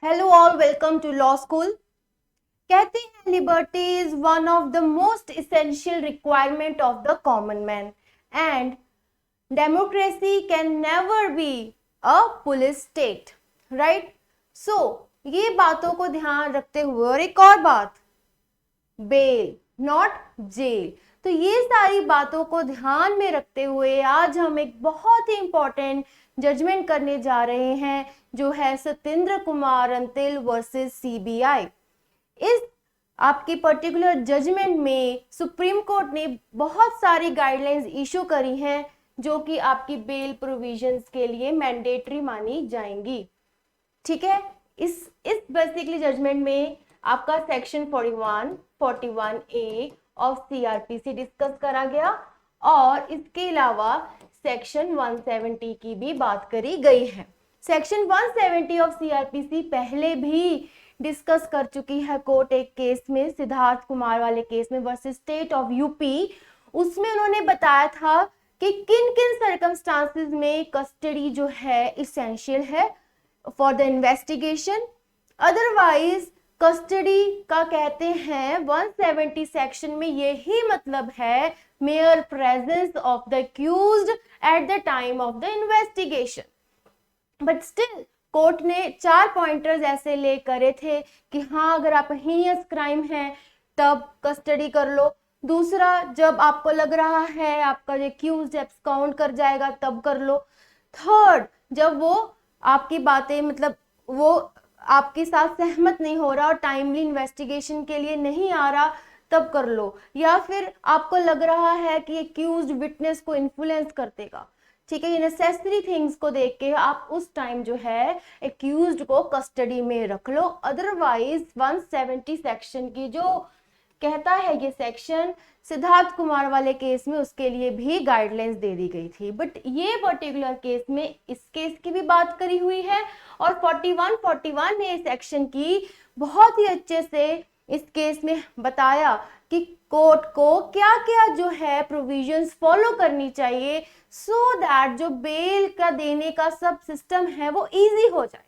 Hello all, welcome to law school. कहते हैं liberty is one of the most essential requirement of the common man and democracy can never be a police state, right. So ये बातों को ध्यान रखते हुए, और एक और बात, बेल नॉट जेल, तो ये सारी बातों को ध्यान में रखते हुए आज हम एक बहुत ही इंपॉर्टेंट जजमेंट करने जा रहे हैं, जो है सत्येंद्र कुमार अंतिल वर्सेस सीबीआई। इस आपकी पर्टिकुलर जजमेंट में सुप्रीम कोर्ट ने बहुत सारी गाइडलाइंस इशू करी हैं, जो कि आपकी बेल प्रोविजंस के लिए मैंडेटरी मानी जाएंगी। ठीक है, इस बेसिकली जजमेंट में आपका section 41, 41A of CrPC discuss करा गया, और इसके अलावा सेक्शन 170 की भी बात करी गई है। सेक्शन 170 ऑफ सीआरपीसी पहले भी डिस्कस कर चुकी है कोर्ट एक केस में, सिद्धार्थ कुमार वाले केस में वर्सेस स्टेट ऑफ यूपी। उसमें उन्होंने बताया था कि किन किन सर्कमस्टांसेस में कस्टडी जो है इसेंशियल है for the investigation. Otherwise custody का कहते हैं 170 सेक्शन में यही मतलब है mayor presence of the accused at the time of the investigation. But still court ने 4 पॉइंटर्स ऐसे ले करे थे कि हाँ, अगर आप हीनियस क्राइम है तब कस्टडी कर लो। दूसरा, जब आपको लग रहा है आपका जो अक्यूज्ड एब्सकॉन्ड कर जाएगा तब कर लो। थर्ड, जब वो आपकी बातें मतलब वो आपके साथ सहमत नहीं हो रहा और टाइमली इन्वेस्टिगेशन के लिए नहीं आ रहा तब कर लो। या फिर आपको लग रहा है कि एक्यूज्ड विटनेस को इन्फ्लुएंस कर देगा, ठीक है, ये नेसेसरी थिंग्स को देख के आप उस टाइम जो है एक्यूज्ड को कस्टडी में रख लो। अदरवाइज 170 सेक्शन की जो कहता है ये सेक्शन सिद्धार्थ कुमार वाले केस में, उसके लिए भी गाइडलाइंस दे दी गई थी। बट ये पर्टिकुलर केस में इस केस की भी बात करी हुई है, और 41 ने सेक्शन की बहुत ही अच्छे से इस केस में बताया कि कोर्ट को क्या क्या जो है प्रोविजंस फॉलो करनी चाहिए, सो दैट जो बेल का देने का सब सिस्टम है वो इजी हो जाए,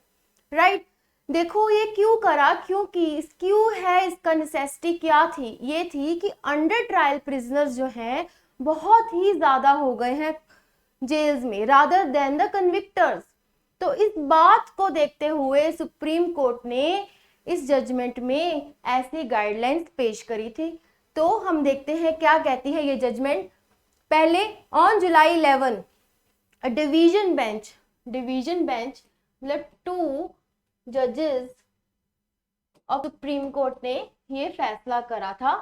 राइट। देखो ये क्यों करा, क्योंकि क्यों है, इसका नेसेसिटी क्या थी, ये थी कि अंडर ट्रायल प्रिजनर्स जो हैं बहुत ही ज्यादा हो गए हैं जेल्स में रादर देन द कन्विक्टर्स। तो इस बात को देखते हुए सुप्रीम कोर्ट ने इस जजमेंट में ऐसी गाइडलाइंस पेश करी थी। तो हम देखते हैं क्या कहती है ये जजमेंट। पहले, ऑन जुलाई 11 डिवीजन बेंच मतलब 2 जजेस ऑफ सुप्रीम कोर्ट ने ये फैसला करा था,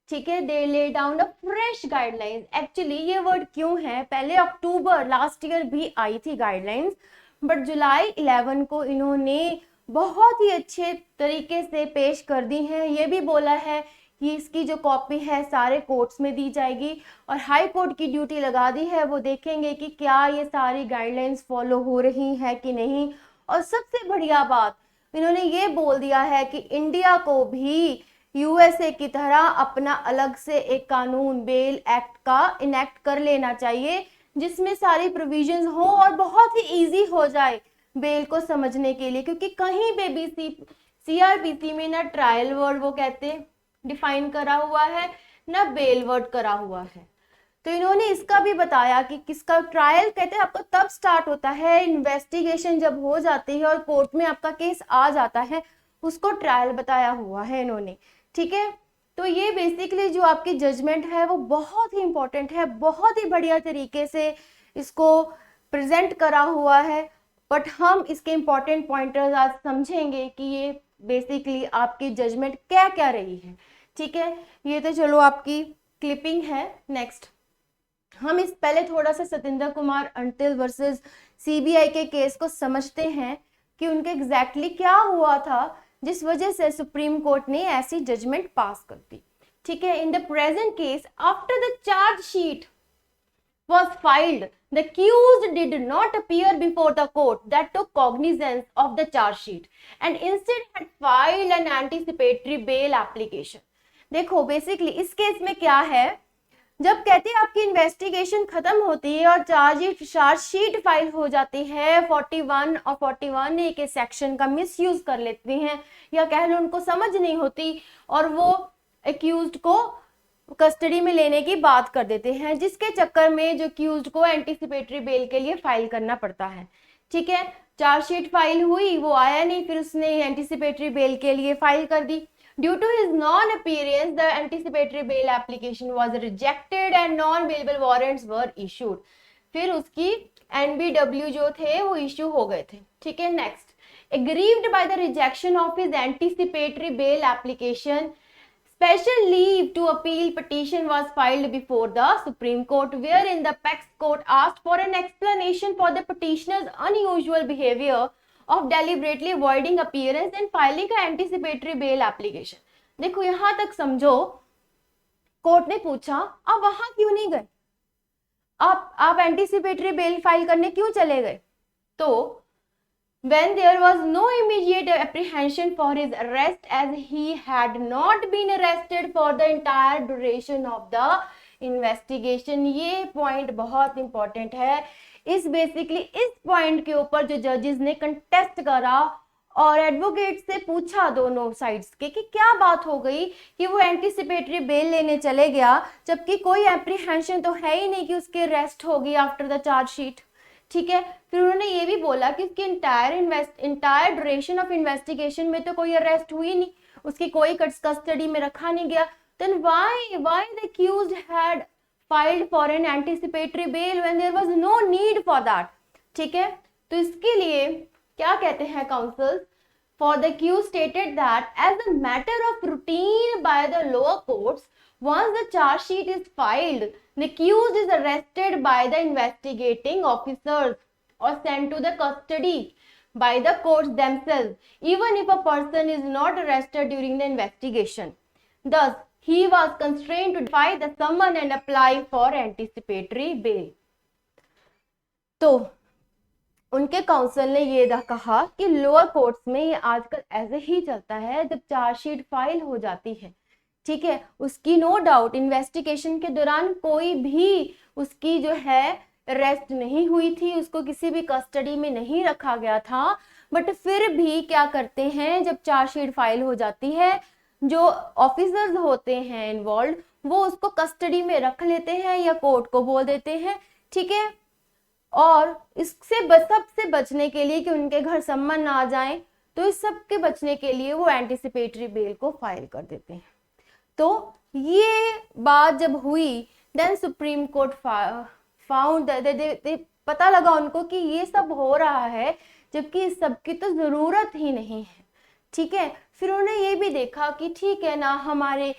ठीक है। They lay down a fresh guidelines. Actually ये वर्ड क्यों है, पहले अक्टूबर लास्ट ईयर भी आई थी गाइडलाइंस, बट जुलाई 11 को इन्होंने बहुत ही अच्छे तरीके से पेश कर दी है। ये भी बोला है कि इसकी जो कॉपी है सारे कोर्ट्स में दी जाएगी, और हाई कोर्ट की ड्यूटी लगा दी है, वो देखेंगे कि क्या ये सारी गाइडलाइंस फॉलो हो रही है कि नहीं। और सबसे बढ़िया बात, इन्होंने ये बोल दिया है कि इंडिया को भी यूएसए की तरह अपना अलग से एक कानून बेल एक्ट का इनेक्ट कर लेना चाहिए, जिसमें सारी प्रोविजंस हो और बहुत ही इजी हो जाए बेल को समझने के लिए। क्योंकि कहीं पे भी सीआरपीसी में ना ट्रायल वर्ड वो कहते डिफाइन करा हुआ है, ना बेल वर्ड करा हुआ है। तो इन्होंने इसका भी बताया कि किसका ट्रायल कहते हैं आपका तब स्टार्ट होता है, इन्वेस्टिगेशन जब हो जाती है और कोर्ट में आपका केस आ जाता है, उसको ट्रायल बताया हुआ है इन्होंने, ठीक है। तो ये बेसिकली जो आपकी जजमेंट है वो बहुत ही इंपॉर्टेंट है, बहुत ही बढ़िया तरीके से इसको प्रेजेंट करा हुआ है। बट हम इसके इंपॉर्टेंट पॉइंटर्स आज समझेंगे कि ये बेसिकली आपकी जजमेंट क्या क्या रही है, ठीक है। ये तो चलो आपकी क्लिपिंग है। नेक्स्ट हम इस पहले थोड़ा सा सत्येंद्र कुमार अंतिल वर्सेस सीबीआई के केस को समझते हैं कि उनके एग्जैक्टली क्या हुआ था जिस वजह से सुप्रीम कोर्ट ने ऐसी जजमेंट पास कर दी, ठीक है। In the present case, after the charge sheet was filed, the accused did not appear before the court that took cognizance of the charge sheet and instead had filed an anticipatory bail application. देखो basically इस case में क्या है, जब कहते हैं आपकी investigation खत्म होती है और चार्जशीट फाइल हो जाती है, 41 और 41A के सेक्शन का मिसयूज कर लेते हैं या कह लो उनको समझ नहीं होती और वो एक्यूज्ड को कस्टडी में लेने की बात कर देते हैं, जिसके चक्कर में जो एक्यूज्ड को एंटीसिपेटरी बेल के लिए फाइल करना पड़ता है। ठीक है, चार्जशीट फाइल हुई, वो आया नहीं, फिर उसने एंटीसिपेटरी बेल के लिए फाइल कर दी। Due to his non-appearance, the anticipatory bail application was rejected and non-bailable warrants were issued. फिर उसकी NBW जो थे वो इश्यू हो गए थे। ठीक है, next, aggrieved by the rejection of his anticipatory bail application, special leave to appeal petition was filed before the Supreme Court, wherein the Apex Court asked for an explanation for the petitioner's unusual behavior of deliberately avoiding appearance and filing का anticipatory bail application। देखो यहां तक समझो, court ने पूछा आप वहां क्यों नहीं गए, आप एंटीसिपेटरी बेल फाइल करने क्यों चले गए? तो when there was no immediate apprehension for his arrest as he had not been arrested for the entire duration of the investigation। ये पॉइंट बहुत इंपॉर्टेंट है। इस बेसिकली इस पॉइंट के ऊपर जो जजेस ने कंटेस्ट करा और एडवोकेट से पूछा दोनों साइड्स के कि क्या बात हो गई कि वो एंटीसिपेटरी बेल लेने चले गया जबकि कोई एप्रीहेंशन तो है ही नहीं कि उसकी अरेस्ट होगी आफ्टर द चार्जशीट। ठीक है, फिर उन्होंने ये भी बोला कि उसकी इंटायर ड्यूरेशन ऑफ इन्वेस्टिगेशन में तो कोई अरेस्ट हुई नहीं, उसकी कोई कस्टडी में रखा नहीं गया। Then why the accused had filed for an anticipatory bail when there was no need for that। ठीक है, तो इसके लिए क्या कहते हैं council, for the accused stated that as a matter of routine by the lower courts, once the charge sheet is filed, the accused is arrested by the investigating officers or sent to the custody by the courts themselves, even if a person is not arrested during the investigation. Thus, he was constrained to defy the summon and apply for anticipatory bail। तो उनके council ने ये कहा कि lower courts में ये आजकल ऐसे ही चलता है, जब चार्जशीट फाइल हो जाती है, ठीक है, उसकी नो डाउट इन्वेस्टिगेशन के दौरान कोई भी उसकी जो है अरेस्ट नहीं हुई थी, उसको किसी भी कस्टडी में नहीं रखा गया था, बट फिर भी क्या करते हैं, जब चार्जशीट फाइल हो जाती है, जो ऑफिसर्स होते हैं इन्वॉल्व वो उसको कस्टडी में रख लेते हैं या कोर्ट को बोल देते हैं। ठीक है, और इससे सबसे बचने के लिए कि उनके घर सम्मन ना आ जाए, तो इस सब के बचने के लिए वो एंटीसिपेटरी बेल को फाइल कर देते हैं। तो ये बात जब हुई, देन सुप्रीम कोर्ट फाउंड, पता लगा उनको कि ये सब हो रहा है जबकि इस सब की तो जरूरत ही नहीं है। ठीक है, फिर उन्होंने ये भी देखा कि ठीक है ना, हमारे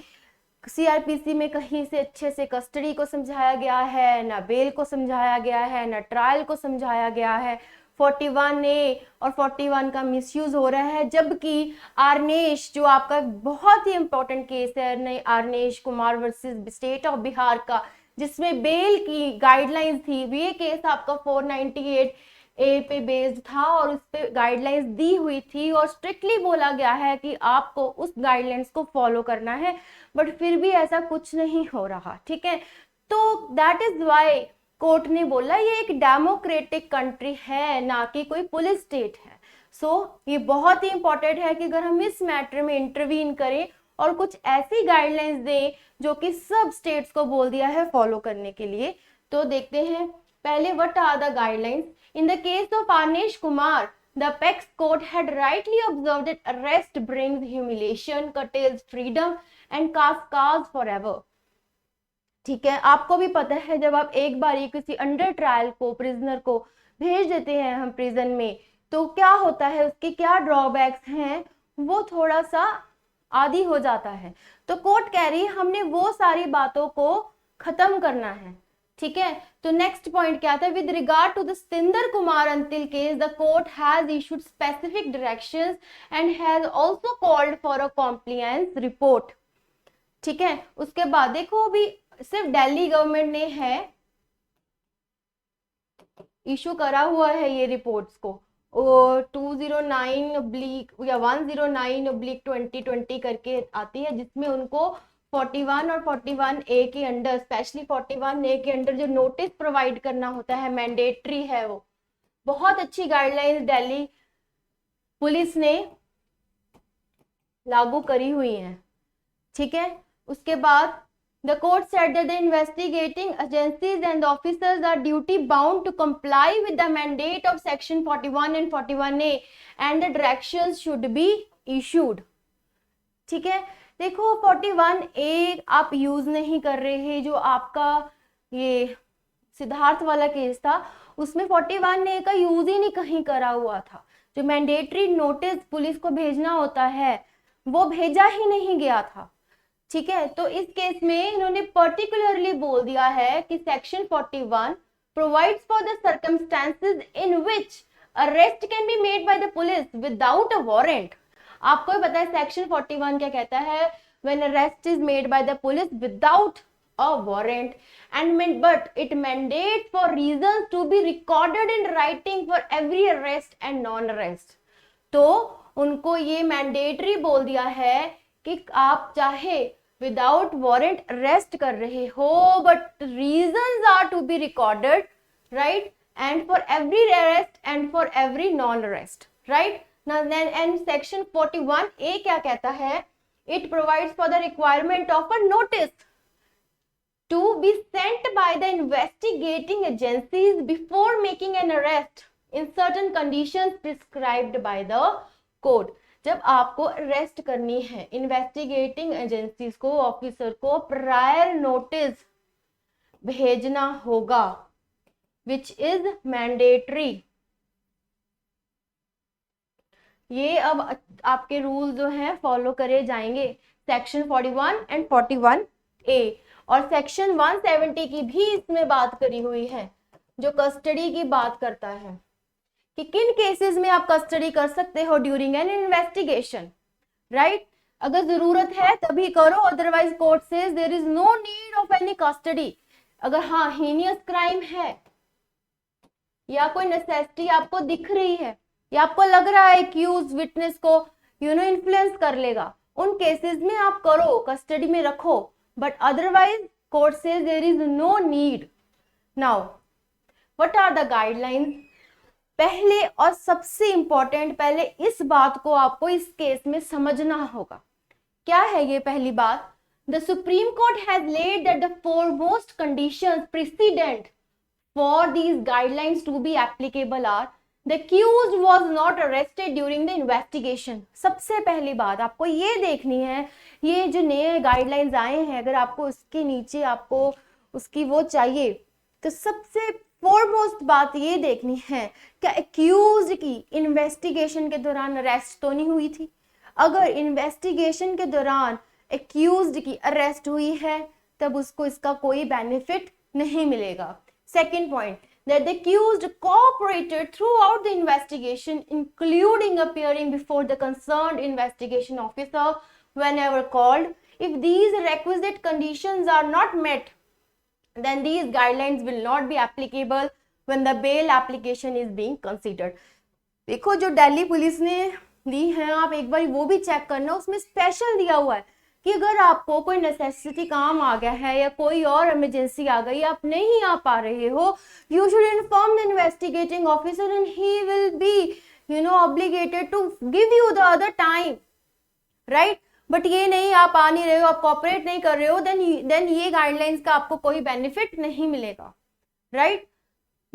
सीआरपीसी में कहीं से अच्छे से कस्टडी को समझाया गया है, ना बेल को समझाया गया है, ना ट्रायल को समझाया गया है, 41A और 41 का मिसयूज हो रहा है। जबकि आर्नेश जो आपका बहुत ही इंपॉर्टेंट केस है, Arnesh Kumar versus state of Bihar का, जिसमें बेल की गाइडलाइंस थी, ये केस आपका 498A पे बेस्ड था और उस पे गाइडलाइंस दी हुई थी और स्ट्रिक्टली बोला गया है कि आपको उस गाइडलाइंस को फॉलो करना है, बट फिर भी ऐसा कुछ नहीं हो रहा। ठीक है, तो दैट इज व्हाई कोर्ट ने बोला ये एक डेमोक्रेटिक कंट्री है, ना कि कोई पुलिस स्टेट है। सो ये बहुत ही इंपॉर्टेंट है कि अगर हम इस मैटर में इंटरवीन करें और कुछ ऐसी गाइडलाइंस दें जो कि सब स्टेट्स को बोल दिया है फॉलो करने के लिए। तो देखते हैं पहले what are the guidelines. In the case of Arnesh Kumar, the Apex Court had rightly observed that arrest brings humiliation, curtails freedom and cascades forever। ठीक है, आपको भी पता है जब आप एक बार ये किसी अंडर ट्रायल को, प्रिजनर को भेज देते हैं हम प्रिजन में, तो क्या होता है, उसके क्या ड्रॉबैक्स हैं, वो थोड़ा सा आदी हो जाता है। तो कोर्ट कह रही है हमने वो सारी बातों को खत्म करना है। ठीक है, तो नेक्स्ट पॉइंट क्या था, with regard to the Satinder Kumar Antil case, the court has issued specific directions and has also called for a compliance report. ठीक है, उसके बाद देखो अभी सिर्फ दिल्ली गवर्नमेंट ने है इशू करा हुआ है ये रिपोर्ट्स को, 209/109/2020 करके आती है, जिसमें उनको 41 और 41A के अंडर, स्पेशली 41A के अंडर जो नोटिस प्रोवाइड करना होता है, मैंडेटरी है, वो बहुत अच्छी गाइडलाइंस दिल्ली पुलिस ने लागू करी हुई हैं, ठीक है। उसके बाद the court said that the investigating agencies and the officers are duty bound to comply with the mandate of section 41 and 41A and the directions should be issued, ठीक है। देखो 41A आप यूज नहीं कर रहे हैं, जो आपका ये सिद्धार्थ वाला केस था उसमें 41A का यूज ही नहीं कहीं करा हुआ था। जो मैंडेटरी नोटिस पुलिस को भेजना होता है वो भेजा ही नहीं गया था, ठीक है। तो इस केस में इन्होंने पर्टिकुलरली बोल दिया है कि section 41 provides for the circumstances in which arrest can be made by the police without a warrant. आपको पता है सेक्शन 41 क्या कहता है, when arrest is made by the police without a warrant and but it mandates for reasons to be recorded in writing for every arrest and non arrest. तो उनको ये mandatory बोल दिया है कि आप चाहे विदाउट वारंट अरेस्ट कर रहे हो but reasons are to be recorded, right, and for every arrest and for every non arrest, right. And section 41A क्या कहता है, it provides for the requirement of a notice to be sent by the investigating agencies before making an arrest in certain conditions prescribed by the court. जब आपको arrest करनी है, investigating agencies को, officer को prior notice भेजना होगा which is mandatory. ये अब आपके रूल जो हैं फॉलो करे जाएंगे, सेक्शन 41 एंड 41A। और सेक्शन 170 की भी इसमें बात करी हुई है जो कस्टडी की बात करता है कि किन केसेस में आप कस्टडी कर सकते हो ड्यूरिंग एन इन्वेस्टिगेशन, राइट। अगर जरूरत है तभी करो, otherwise court says there is no need of any custody. अगर हाँ हीनियस क्राइम है या कोई नेसेसिटी आपको दिख रही है या आपको लग रहा है एक्यूज विटनेस को इन्फ्लुएंस कर लेगा, उन केसेस में आप करो, कस्टडी में रखो, but otherwise court says there is no need. Now what are the guidelines. पहले और सबसे इंपॉर्टेंट, पहले इस बात को आपको इस केस में समझना होगा। क्या है ये पहली बात, the supreme court has lead that the foremost conditions precedent for these guidelines to be applicable are the accused was not arrested during the investigation। सबसे पहली बात आपको ये देखनी है, ये जो नए गाइडलाइंस आए हैं अगर आपको उसके नीचे आपको उसकी वो चाहिए तो सबसे फॉरमोस्ट बात ये देखनी है कि एक्यूज्ड की इन्वेस्टिगेशन के दौरान अरेस्ट तो नहीं हुई थी। अगर इन्वेस्टिगेशन के दौरान एक्यूज्ड की अरेस्ट हुई है तब उसको इसका कोई बेनिफिट नहीं मिलेगा। Second point, that the accused cooperated throughout the investigation, including appearing before the concerned investigation officer whenever called. If these requisite conditions are not met, then these guidelines will not be applicable when the bail application is being considered। देखो जो Delhi police ने दी है, आप एक बार वो भी check करना, उसमें स्पेशल दिया हुआ है कि अगर आपको कोई नेसेसिटी काम आ गया है या कोई और इमरजेंसी आ गई, आप नहीं आ पा रहे हो, you should inform the investigating officer and he will be obligated to give you the other time, right. But ये नहीं, आप आ नहीं रहे हो, आप कोऑपरेट नहीं कर रहे हो, देन ये गाइडलाइंस का आपको कोई बेनिफिट नहीं मिलेगा, राइट।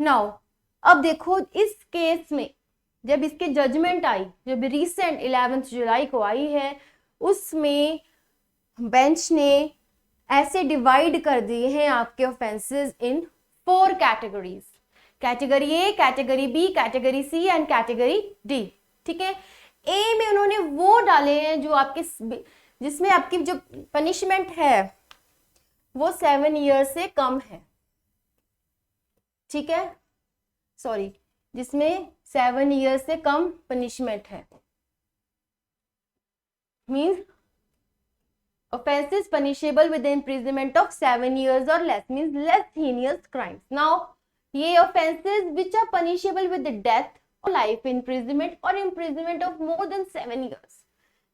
नाउ अब देखो इस केस में जब इसकी जजमेंट आई, जब रिसेंट 11 जुलाई को आई है, उसमें बेंच ने ऐसे डिवाइड कर दिए हैं आपके offences in 4 categories, category A, category B, category C and category D, ठीक है। ए में उन्होंने वो डाले हैं जो आपके जिसमें आपकी जो पनिशमेंट है वो 7 ईयर से कम है, ठीक है, सॉरी, जिसमें 7 ईयर से कम पनिशमेंट है, means offenses punishable with the imprisonment of 7 years or less, means less heinous crimes. Now ये offenses which are punishable with the death or life imprisonment or imprisonment of more than 7 years,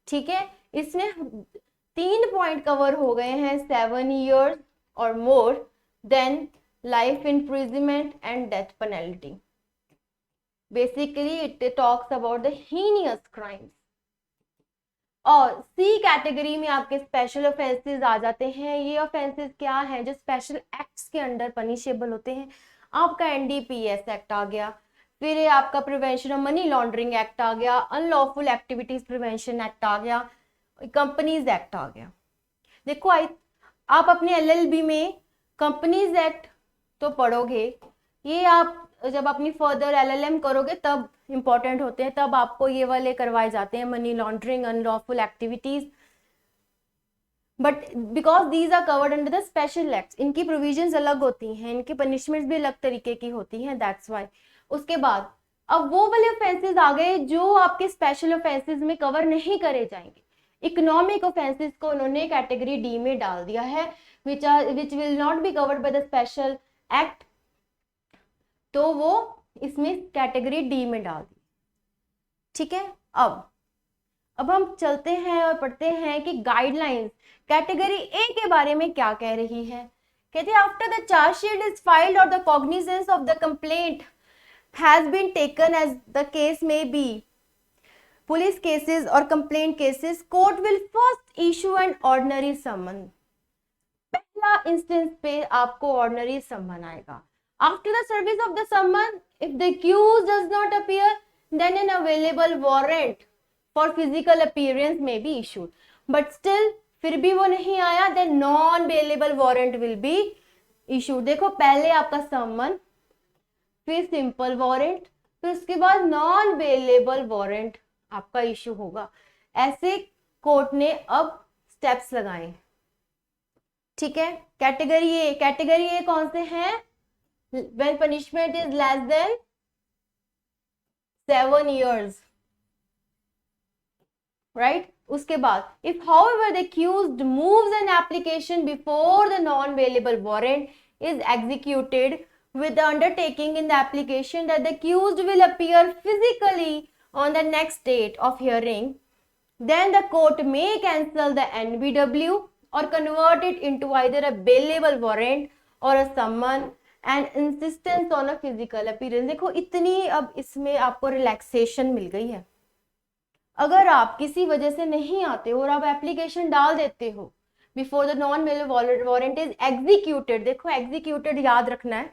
ठीक है। इसमें 3 point cover हो गए हैं, 7 years और more, then life imprisonment and death penalty. Basically it talks about the heinous crimes. और C category में आपके स्पेशल ऑफेंसेस आ जाते हैं. ये ऑफेंसेस क्या हैं जो स्पेशल एक्ट्स के अंडर पनिशेबल होते हैं. आपका एनडीपीएस एक्ट आ गया, फिर ये आपका prevention of money laundering act आ गया, अनलॉफुल एक्टिविटीज प्रिवेंशन एक्ट आ गया, कंपनीज एक्ट आ गया. देखो आप अपने एलएलबी में कंपनीज एक्ट तो पढ़ोगे, ये आप जब अपनी फर्दर एलएलएम करोगे तब इंपॉर्टेंट होते हैं, तब आपको ये वाले करवाए जाते हैं, money laundering, unlawful activities. But because these are covered under the special act, इनकी प्रोविजंस अलग होती हैं, इनकी पनिशमेंट्स भी अलग तरीके की होती हैं, दैट्स वाई. उसके बाद अब वो वाले ऑफेंसेस आ गए जो आपके स्पेशल ऑफेंसेस में कवर नहीं करे जाएंगे. इकोनॉमिक ऑफेंसेस को उन्होंने कैटेगरी डी में डाल दिया है, which will not be covered by the special act, तो वो इसमें कैटेगरी डी में डाल दी. ठीक है. अब हम चलते हैं और पढ़ते हैं कि गाइडलाइंस कैटेगरी ए के बारे में क्या कह रही है. कहते हैं after the chargesheet is filed और the cognizance of the complaint has been taken as the case may be, police cases और complaint cases, court will first issue an ordinary summon. पहला इंस्टेंस पे आपको ऑर्डिनरी समन आएगा. After the service of the summon, if the accused does not appear, then an available warrant for physical appearance may be issued. But still, फिर भी वो नहीं आया, then non-bailable warrant will be issued. देखो पहले आपका summon, फिर simple warrant, फिर उसके बाद non-bailable warrant आपका इशू होगा. ऐसे कोर्ट ने अब स्टेप्स लगाए. ठीक है. कैटेगरी ए कौन से हैं? When punishment is less than 7 years, right? उसके बाद if however the accused moves an application before the non-bailable warrant is executed with the undertaking in the application that the accused will appear physically on the next date of hearing, then the court may cancel the NBW or convert it into either a bailable warrant or a summon and insistence on a physical appearance. देखो इतनी अब इसमें आपको relaxation मिल गई है. अगर आप किसी वजह से नहीं आते हो और आप एप्लीकेशन डाल देते हो before the non bailable warrant is executed, देखो एग्जीक्यूटेड याद रखना है,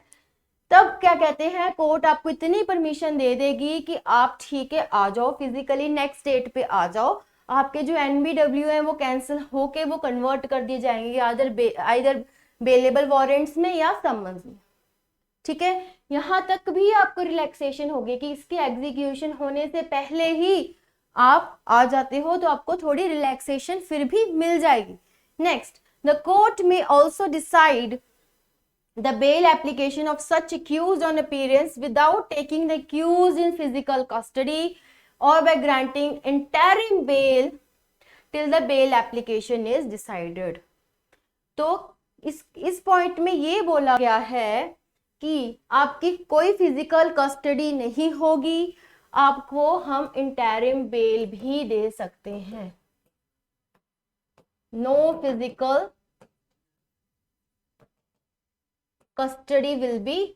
तब क्या कहते हैं कोर्ट आपको इतनी परमिशन दे देगी कि आप ठीक है आ जाओ फिजिकली, नेक्स्ट डेट पे आ जाओ. आपके जो एनबीडब्ल्यू है वो कैंसिल होके वो कन्वर्ट कर दिए जाएंगे आइदर बेलेबल वारंट्स में या समन्स में. ठीक है. यहां तक भी आपको रिलैक्सेशन होगी कि इसके एग्जीक्यूशन होने से पहले ही आप आ जाते हो तो आपको थोड़ी रिलैक्सेशन फिर भी मिल जाएगी. नेक्स्ट, द कोर्ट में also decide the bail application of such accused on appearance without taking the accused in physical custody or by granting interim bail till the bail application is decided. तो इस point में ये बोला गया है कि आपकी कोई फिजिकल कस्टडी नहीं होगी, आपको हम इंटरिम बेल भी दे सकते हैं. No physical custody will be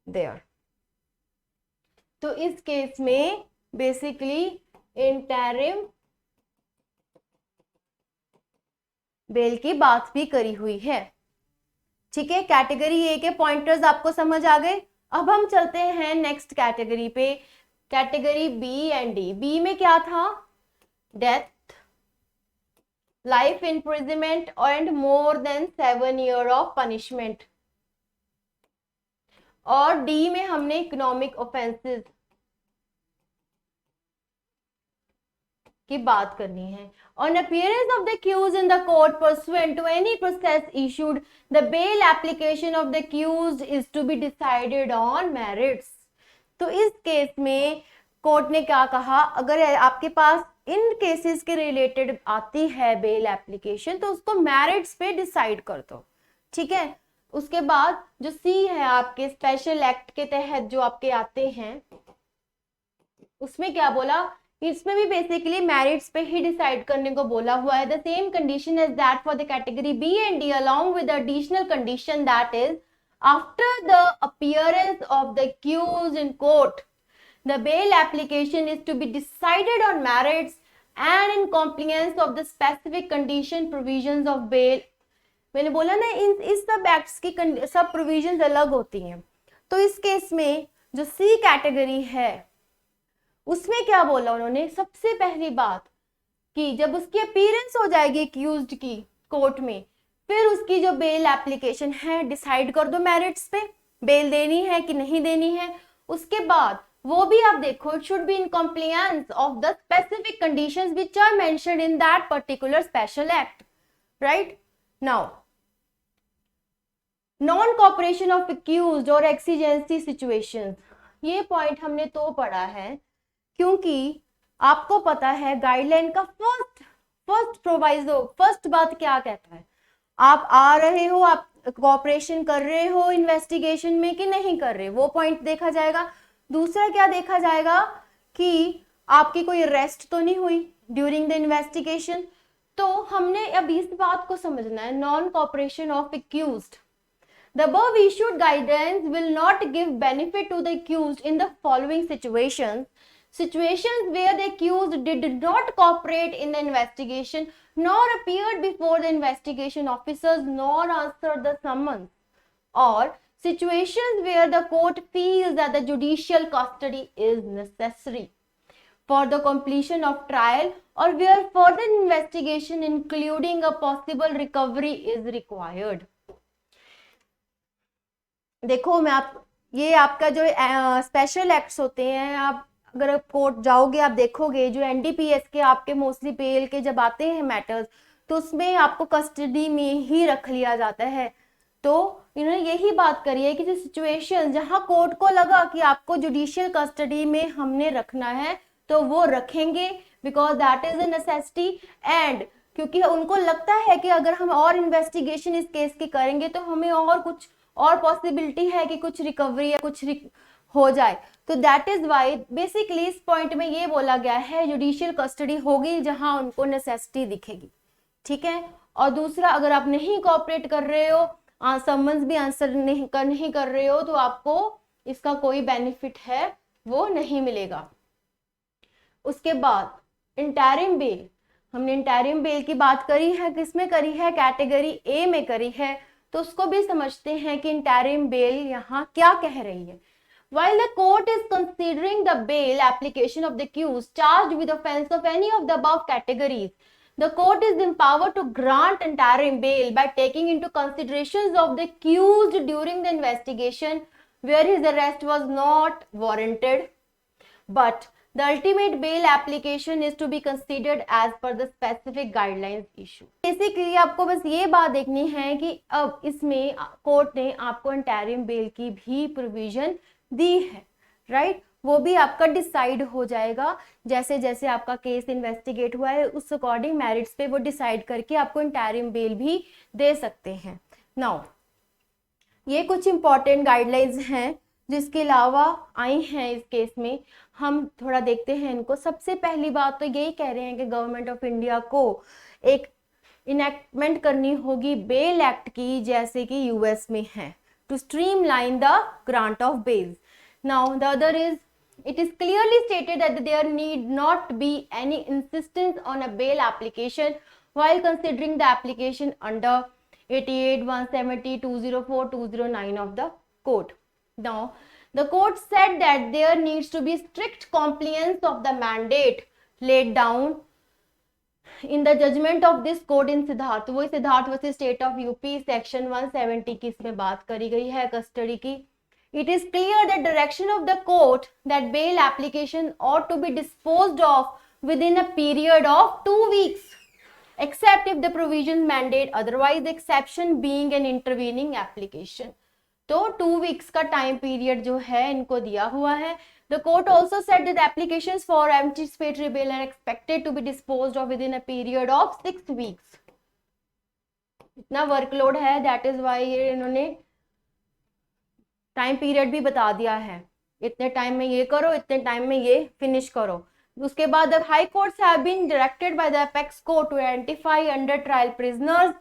there. तो इस केस में बेसिकली इंटरिम बेल की बात भी करी हुई है. ठीक है. कैटेगरी ए के पॉइंटर्स आपको समझ आ गए. अब हम चलते हैं नेक्स्ट कैटेगरी पे, category B and D. B में क्या था? Death, life imprisonment and more than 7 years of punishment. और डी में हमने इकोनॉमिक ऑफेंसेस की बात करनी है. On appearance of the accused in the court pursuant to any process issued, the bail application of the accused is to be decided on merits. तो इस case में कोर्ट ने क्या कहा, अगर आपके पास इन केसेस के रिलेटेड आती है बेल एप्लीकेशन तो उसको मेरिट्स पे डिसाइड कर दो. ठीक है. उसके बाद जो सी है आपके स्पेशल एक्ट के तहत जो आपके आते हैं उसमें क्या बोला इसमें भी बेसिकली मेरिट्स पे ही डिसाइड करने को बोला हुआ है. The same condition is that for the category B and D along with additional condition that is after the appearance of the accused in court the bail application is to be decided on merits and in compliance of the specific condition provisions of bail. मैंने बोला ना इस सब acts की सब provisions अलग होती हैं. तो इस केस में जो सी कैटेगरी है उसमें क्या बोला उन्होंने, सबसे पहली बात कि जब उसकी अपीयरेंस हो जाएगी एक्यूज्ड की कोर्ट में, फिर उसकी जो बेल एप्लीकेशन है डिसाइड कर दो मेरिट्स पे, बेल देनी है कि नहीं देनी है. उसके बाद वो भी आप देखो, it should be in compliance of the specific conditions which are mentioned in that particular special act. Right now non cooperation of accused और एक्सीजेंसी सिचुएशंस, ये पॉइंट हमने तो पढ़ा है क्योंकि आपको पता है गाइडलाइन का फर्स्ट प्रोवाइजो, फर्स्ट बात क्या कहता है, आप आ रहे हो, आप कॉपरेशन कर रहे हो इन्वेस्टिगेशन में कि नहीं कर रहे, वो पॉइंट देखा जाएगा. दूसरा क्या देखा जाएगा कि आपकी कोई अरेस्ट तो नहीं हुई ड्यूरिंग द इन्वेस्टिगेशन. तो हमने अब इस बात को समझना है, non cooperation of accused. The above issued guidance will not give benefit to the accused in the following situations. Situations where the accused did not cooperate in the investigation, nor appeared before the investigation officers, nor answered the summons. Or situations where the court feels that the judicial custody is necessary for the completion of trial, or where further investigation including a possible recovery is required. देखो मैं ये आपका जो special acts होते हैं, आप अगर court जाओगे आप देखोगे जो एनडीपीएस के आपके मोस्टली बेल के जब आते हैं मैटर्स, तो उसमें आपको कस्टडी में ही रख लिया जाता है. तो इन्होंने यही बात करी है कि जो सिचुएशन जहां कोर्ट को लगा कि आपको जुडिशियल कस्टडी में हमने रखना है तो वो रखेंगे, because that is a necessity. And क्योंकि उनको लगता है कि अगर हम और इन्वेस्टिगेशन इस केस की करेंगे तो हमें और कुछ और पॉसिबिलिटी है कि कुछ रिकवरी या कुछ हो जाए. तो दैट इज वाई बेसिकली इस पॉइंट में ये बोला गया है जुडिशियल कस्टडी होगी जहां उनको नेसेसिटी दिखेगी. ठीक है. और दूसरा, अगर आप नहीं कोऑपरेट कर रहे हो, समन्स भी आंसर नहीं कर रहे हो, तो आपको इसका कोई बेनिफिट है वो नहीं मिलेगा. उसके बाद इंटरिम बेल, हमने इंटरिम बेल की बात करी है, किसमें करी है, कैटेगरी ए में करी है. तो उसको भी समझते हैं कि इंटरिम बेल यहाँ क्या कह रही है. While the court is considering the bail application of the accused charged with offense of any of the above categories, the court is empowered to grant interim bail by taking into considerations of the accused during the investigation where his arrest was not warranted, but the ultimate bail application is to be considered as per the specific guidelines issue. Basically आपको बस ये बात देखनी है कि अब इसमें court ने आपको इंटरिम बेल की भी प्रोविजन दी है. राइट वो भी आपका डिसाइड हो जाएगा जैसे जैसे आपका केस इन्वेस्टिगेट हुआ है, उस अकॉर्डिंग मेरिट्स पे वो डिसाइड करके आपको इंटरिम बेल भी दे सकते हैं. नाउ ये कुछ इंपॉर्टेंट गाइडलाइंस हैं जिसके अलावा आई हैं इस केस में, हम थोड़ा देखते हैं इनको. सबसे पहली बात तो यही कह रहे हैं कि गवर्नमेंट ऑफ इंडिया को एक इनेक्टमेंट करनी होगी बेल एक्ट की, जैसे कि यूएस में है, to streamline the grant of bail. Now the other is, it is clearly stated that there need not be any insistence on a bail application while considering the application under 88, 170, 204, 209 of the code. Now, the court said that there needs to be strict compliance of the mandate laid down in the judgment of this court in Siddharth. वही Siddharth versus state of UP section 170 की इसमें बात करी गई है custody की. It is clear that direction of the court that bail application ought to be disposed of within a period of 2 weeks, except if the provisions mandate otherwise, the exception being an intervening application. तो 2 weeks का time period जो है इनको दिया हुआ है. The court also said that applications for anticipatory bail are expected to be disposed of within a period of 6 weeks. इतना workload है, that is why ये इन्होंने टाइम पीरियड भी बता दिया है, इतने टाइम में ये करो, इतने टाइम में ये फिनिश करो. उसके बाद the high courts have been directed by the apex court to identify under trial prisoners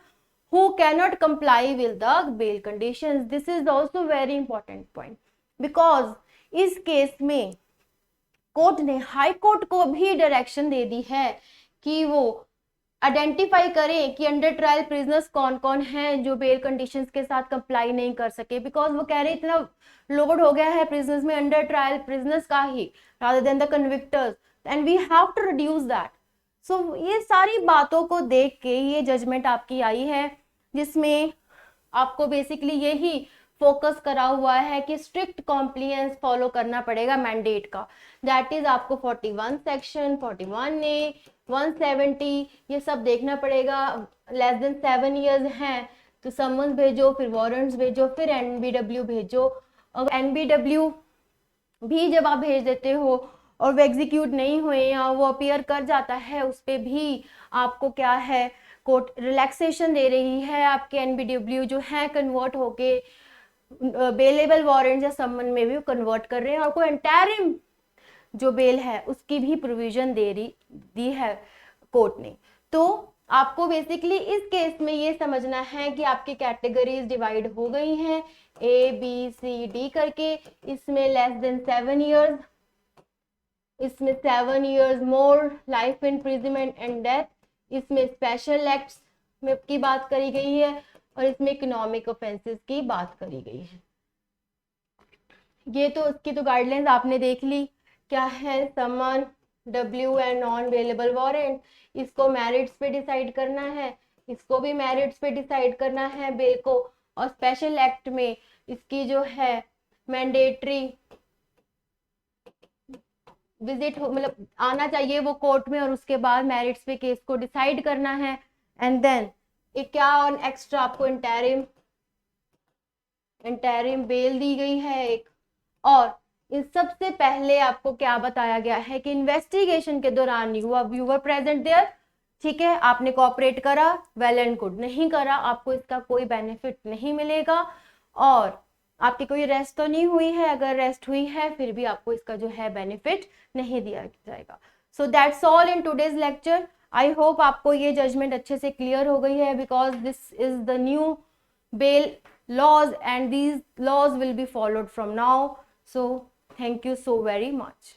who cannot comply with the bail conditions. This is also very important point because इस case में court ने high court को भी direction दे दी है कि वो identify करें कि अंडर ट्रायल प्रिजनर्स कौन कौन हैं जो बेल कंडीशंस के साथ कंप्लाई नहीं कर सके, बिकॉज वो कह रहे इतना लोड हो गया है प्रिजनर्स में, अंडर ट्रायल प्रिजनर्स का ही rather than the convicters, and we have to reduce that. So ये सारी बातों को देख के ये जजमेंट आपकी आई है जिसमें आपको बेसिकली यही फोकस करा हुआ है कि स्ट्रिक्ट कॉम्प्लियंस फॉलो करना पड़ेगा मैंडेट का. दैट इज आपको 41 सेक्शन 41A 170 ये सब देखना पड़ेगा. लेस देन 7 इयर्स हैं तो समन्स भेजो, फिर वारंट्स भेजो, फिर NBW भेजो. और NBW भी जब आप भेज देते हो और वो एग्जीक्यूट नहीं हुए या वो अपीयर कर जाता है, उस पर भी आपको क्या है कोर्ट रिलैक्सेशन दे रही है. आपके NBW जो है कन्वर्ट होके बेलेबल वारंट या समन में भी कन्वर्ट कर रहे हैं और कोई इंटरिम जो बेल है उसकी भी प्रोविजन दी है कोर्ट ने. तो आपको बेसिकली इस केस में ये समझना है कि आपकी कैटेगरीज डिवाइड हो गई हैं ABCD करके. इसमें लेस देन 7 इयर्स, इसमें 7 years more, life imprisonment and death, इसमें स्पेशल एक्ट्स में की बात करी गई है और इसमें इकोनॉमिक ऑफेंसेस की बात करी गई है. ये तो उसकी तो गाइडलाइंस आपने देख ली. क्या है समन, W and non available warrant, इसको मेरिट्स पे डिसाइड करना है, इसको भी मेरिट्स पे डिसाइड करना है बेल को. और स्पेशल एक्ट में इसकी जो है मैंडेटरी विजिट मतलब आना चाहिए वो कोर्ट में और उसके बाद मेरिट्स पे केस को डिसाइड करना है. एंड देन एक क्या और एक्स्ट्रा आपको इंटरिम बेल दी गई है एक. और इन सबसे पहले आपको क्या बताया गया है कि इन्वेस्टिगेशन के दौरान यू वर प्रेजेंट देयर, ठीक है, आपने कोऑपरेट करा, वेल एंड गुड. नहीं करा आपको इसका कोई बेनिफिट नहीं मिलेगा और आपकी कोई रेस्ट तो नहीं हुई है, अगर रेस्ट हुई है फिर भी आपको इसका जो है बेनिफिट नहीं दिया जाएगा. So that's all in today's lecture. I hope आपको ये जजमेंट अच्छे से क्लियर हो गई है because this is the new bail laws and these laws will be followed from now. So thank you so very much.